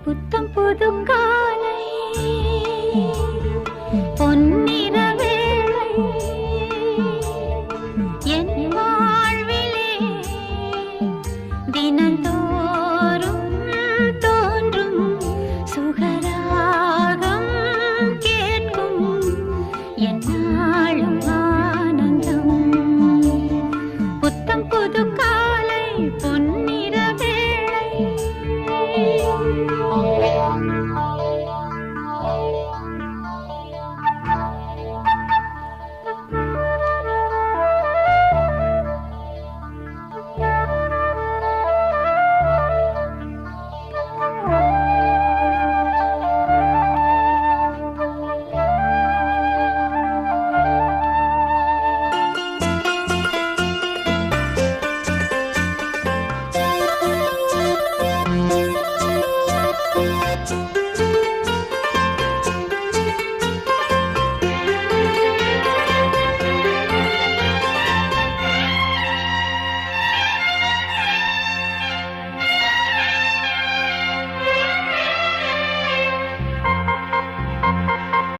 புத்தம் புது காலை பொன்னிற வேளை என் வாழ்விலே தினந்தோறும் தோன்றும் சுகராகம் கேட்கும் என்னாலும் ஆனந்தம். புத்தம் புது காலை பொன்னிற வேளை